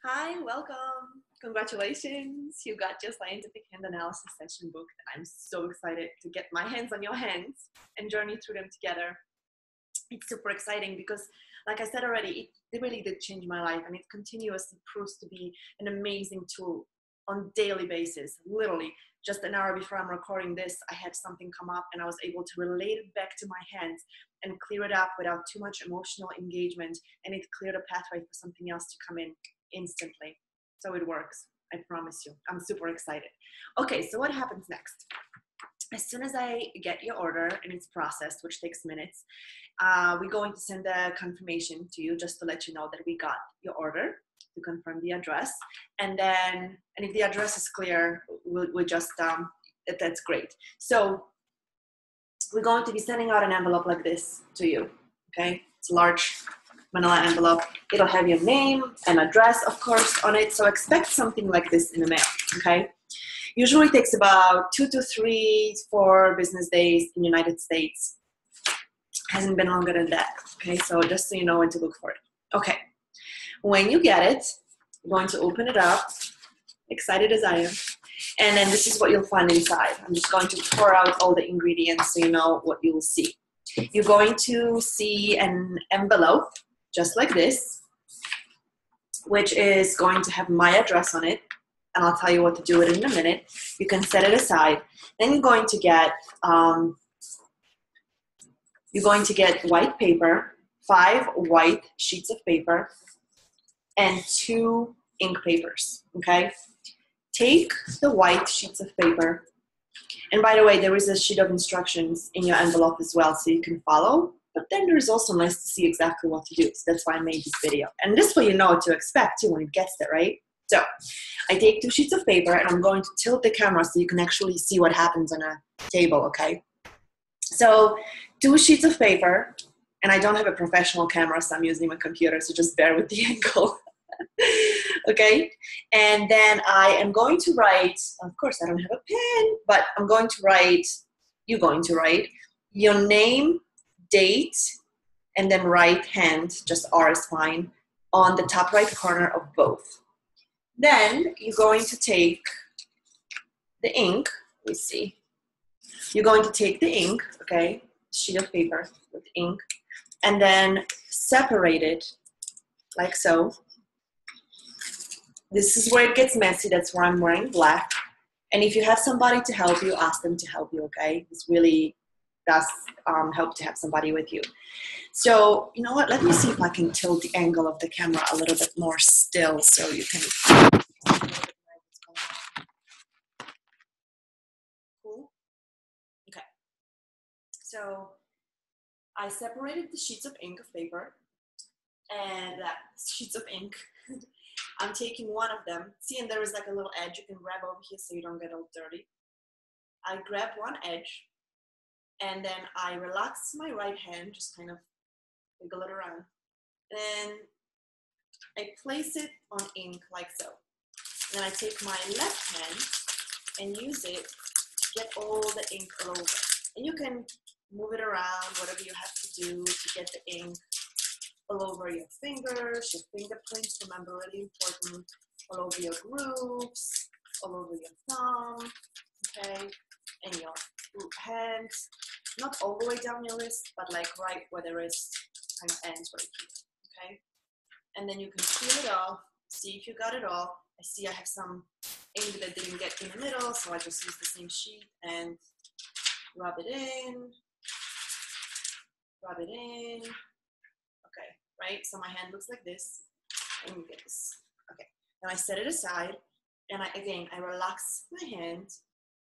Hi, welcome. Congratulations. You got your scientific hand analysis session booked. I'm so excited to get my hands on your hands and journey through them together. It's super exciting because, like I said already, it really did change my life, and it continuously proves to be an amazing tool on daily basis. Literally, just an hour before I'm recording this, I had something come up and I was able to relate it back to my hands and clear it up without too much emotional engagement, and it cleared a pathway for something else to come in instantly. So it works, I promise you. I'm super excited. Okay, so what happens next? As soon as I get your order and it's processed, which takes minutes, we're going to send a confirmation to you just to let you know that we got your order, to confirm the address. And then, and if the address is clear, we'll just, that's great. So we're going to be sending out an envelope like this to you, okay? It's a large manila envelope. It'll have your name and address, of course, on it. So expect something like this in the mail, okay? Usually it takes about 2 to 3, 4 business days in the United States. Hasn't been longer than that, okay? So just so you know when to look for it. Okay, when you get it, you're going to open it up, excited as I am, and then this is what you'll find inside. I'm just going to pour out all the ingredients so you know what you will see. You're going to see an envelope just like this, which is going to have my address on it, and I'll tell you what to do with it in a minute. You can set it aside. Then you're going to get white paper, 5 white sheets of paper, and 2 ink papers, okay? Take the white sheets of paper, and by the way, there is a sheet of instructions in your envelope as well, so you can follow, but then there's also nice to see exactly what to do, so that's why I made this video. And this way you know what to expect too when it gets there, right? So, I take 2 sheets of paper, and I'm going to tilt the camera so you can actually see what happens on a table, okay? So, 2 sheets of paper, and I don't have a professional camera, so I'm using my computer, so just bear with the angle. Okay, and then I am going to write, of course I don't have a pen, but I'm going to write, you're going to write your name, date, and then right hand, just R is fine, on the top right corner of both. Then you're going to take the ink, let me see, you're going to take the ink, okay, sheet of paper with ink, and then separate it like so. This is where it gets messy. That's why I'm wearing black. And if you have somebody to help you, ask them to help you, okay? This really does help to have somebody with you. So, you know what? Let me see if I can tilt the angle of the camera a little bit more still so you can see a little bit more what's going on. Cool? Okay. So, I separated the sheets of ink of paper and sheets of ink. I'm taking one of them. See, and there is like a little edge you can grab over here so you don't get all dirty. I grab one edge, and then I relax my right hand, just kind of wiggle it around. Then I place it on ink like so. And then I take my left hand and use it to get all the ink all over. And you can move it around, whatever you have to do to get the ink all over your fingers, your fingerprints, remember, really important, all over your grooves, all over your thumb, okay, and your hands, not all the way down your wrist, but like right where the wrist kind of ends right here, okay? And then you can peel it off, see if you got it all. I see I have some ink that didn't get in the middle, so I just use the same sheet and rub it in, okay, right? So my hand looks like this, and you get this. Okay, then I set it aside, and I relax my hand,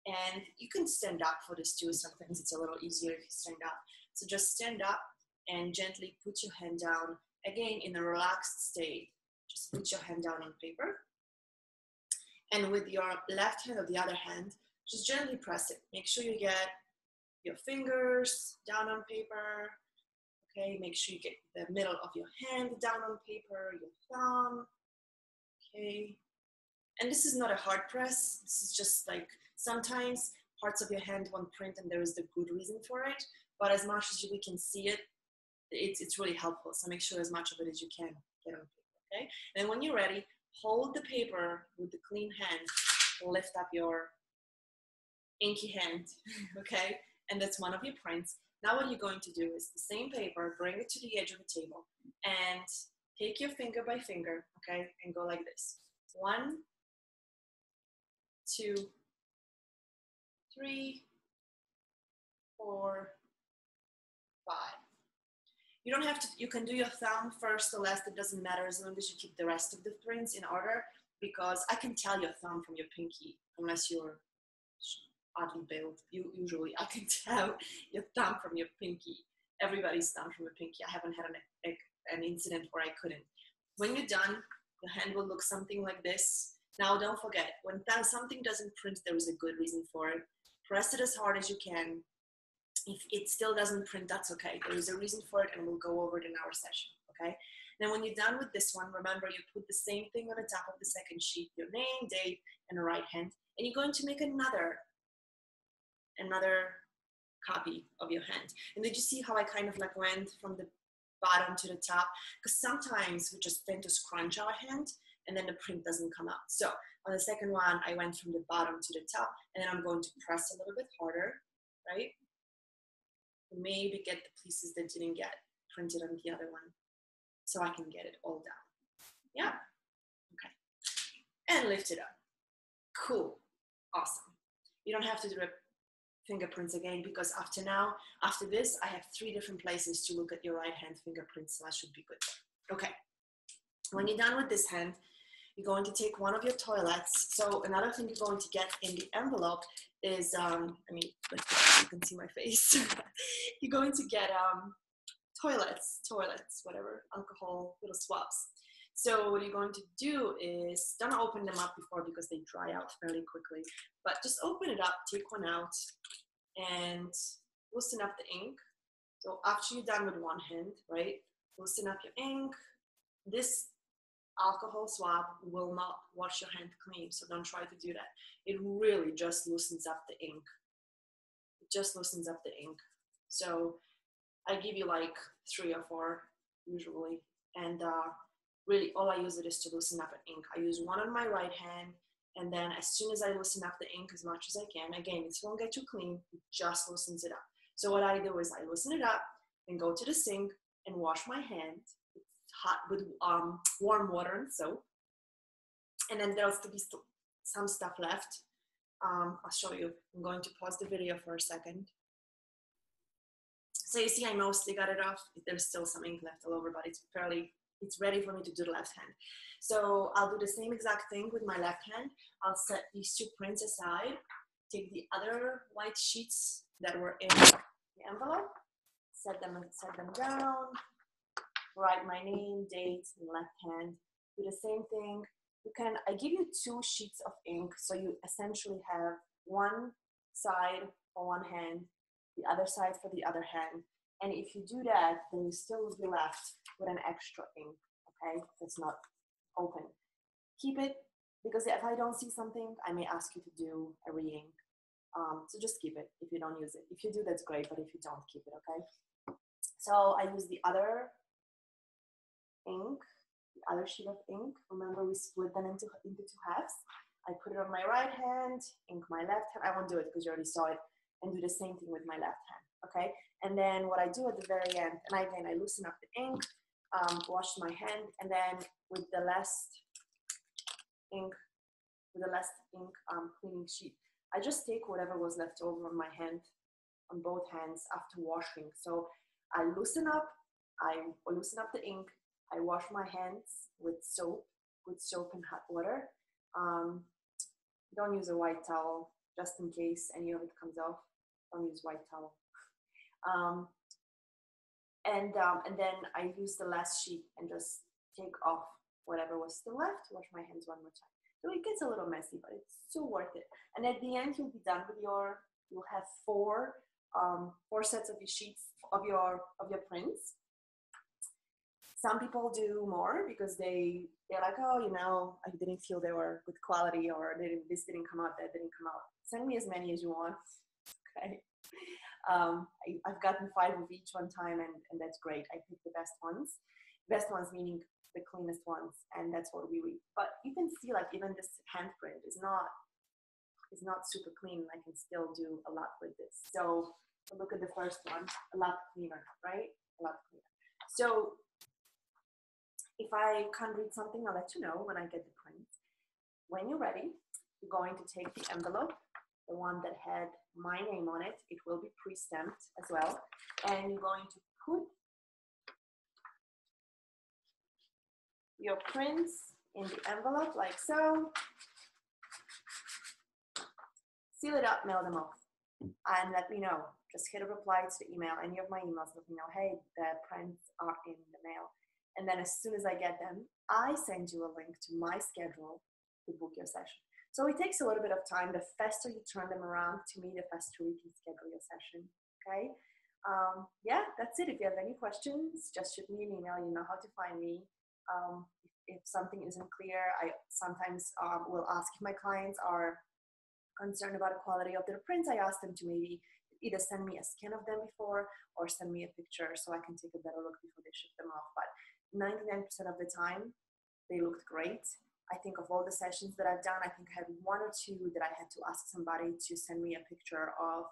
and you can stand up for this too. Sometimes it's a little easier if you stand up. So just stand up and gently put your hand down, again in a relaxed state. Just put your hand down on paper, and with your left hand or the other hand, just gently press it. Make sure you get your fingers down on paper. Okay, make sure you get the middle of your hand down on paper, your thumb, okay. And this is not a hard press. This is just like, sometimes parts of your hand won't print and there is the good reason for it, but as much as we can see it, it's really helpful. So make sure as much of it as you can get on paper, okay? And when you're ready, hold the paper with the clean hand, lift up your inky hand, okay? And that's one of your prints. Now what you're going to do is the same paper, bring it to the edge of the table and take your finger by finger, okay? And go like this. 1, 2, 3, 4, 5. You don't have to, you can do your thumb first or last, it doesn't matter as long as you keep the rest of the prints in order, because I can tell your thumb from your pinky, unless you're oddly built. Usually I can tell your thumb from your pinky. Everybody's thumb from a pinky. I haven't had an incident where I couldn't. When you're done, the hand will look something like this. Now don't forget, when something doesn't print, there is a good reason for it. Press it as hard as you can. If it still doesn't print, that's okay. There is a reason for it and we'll go over it in our session, okay? Now when you're done with this one, remember you put the same thing on the top of the second sheet, your name, date, and a right hand, and you're going to make another copy of your hand. And did you see how I kind of like went from the bottom to the top? Because sometimes we just tend to scrunch our hand and then the print doesn't come out. So on the second one, I went from the bottom to the top, and then I'm going to press a little bit harder, right? Maybe get the pieces that didn't get printed on the other one so I can get it all down. Yeah, okay. And lift it up. Cool, awesome. You don't have to do the fingerprints again, because after this, I have 3 different places to look at your right hand fingerprints, so that should be good. Okay, when you're done with this hand, you're going to take one of your toilets. So another thing you're going to get in the envelope is, you can see my face. You're going to get toilets, whatever, alcohol, little swabs. So what you're going to do is, don't open them up before because they dry out fairly quickly, but just open it up, take one out, and loosen up the ink. So after you're done with one hand, right, loosen up your ink. This alcohol swab will not wash your hand clean, so don't try to do that. It really just loosens up the ink. It just loosens up the ink. So I give you like 3 or 4 usually, and really all I use it is to loosen up an ink. I use one on my right hand, and then as soon as I loosen up the ink as much as I can, again, it won't get too clean, it just loosens it up. So what I do is I loosen it up and go to the sink and wash my hand hot with warm water and soap, and then there'll still be some stuff left. I'll show you. I'm going to pause the video for a second. So you see, I mostly got it off. There's still some ink left all over, but it's ready for me to do the left hand. So I'll do the same exact thing with my left hand. I'll set these 2 prints aside, take the other white sheets that were in the envelope, set them down, write my name, date, and left hand. Do the same thing. I give you 2 sheets of ink, so you essentially have one side for one hand, the other side for the other hand. And if you do that, then you still will be left with an extra ink, okay? That's not open. Keep it, because if I don't see something, I may ask you to do a re-ink. So just keep it if you don't use it. If you do, that's great, but if you don't, keep it, okay? So I use the other ink, the other sheet of ink. Remember, we split them into 2 halves. I put it on my right hand, ink my left hand. I won't do it because you already saw it, and do the same thing with my left hand, okay? And then what I do at the very end, and again, I loosen up the ink, wash my hand, and then with the last ink cleaning sheet, I just take whatever was left over on my hand, on both hands after washing. So I loosen up the ink, I wash my hands with soap and hot water. Don't use a white towel, just in case any of it comes off. Don't use white towel. And then I use the last sheet and just take off whatever was still left, wash my hands one more time. So it gets a little messy, but it's so worth it. And at the end, you'll be done with you'll have 4 sets of your sheets of your prints. Some people do more because they're like, oh, I didn't feel they were good quality, or this didn't come out, that didn't come out. Send me as many as you want, okay? I've gotten 5 of each one time, and that's great. I pick the best ones. Best ones meaning the cleanest ones, and that's what we read. But you can see like even this handprint is not super clean. I can still do a lot with this. So look at the first one, a lot cleaner, right? A lot cleaner. So if I can't read something, I'll let you know when I get the print. When you're ready, you're going to take the envelope, the one that had my name on it. It will be pre-stamped as well. And you're going to put your prints in the envelope like so. Seal it up, mail them off, and let me know. Just hit a reply to the email, any of my emails, let me know, hey, the prints are in the mail. And then as soon as I get them, I send you a link to my schedule to book your session. So it takes a little bit of time. The faster you turn them around, to me, the faster we can schedule your session, okay? Yeah, that's it. If you have any questions, just shoot me an email. You know how to find me. If something isn't clear, I sometimes will ask if my clients are concerned about the quality of their prints. I ask them to maybe either send me a scan of them before or send me a picture so I can take a better look before they ship them off. But 99% of the time, they looked great. I think of all the sessions that I've done, I think I had one or two that I had to ask somebody to send me a picture of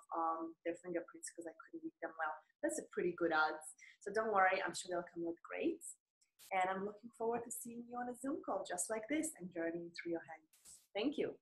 their fingerprints because I couldn't read them well. That's a pretty good odds. So don't worry, I'm sure they'll come out great. And I'm looking forward to seeing you on a Zoom call just like this and journeying through your hands. Thank you.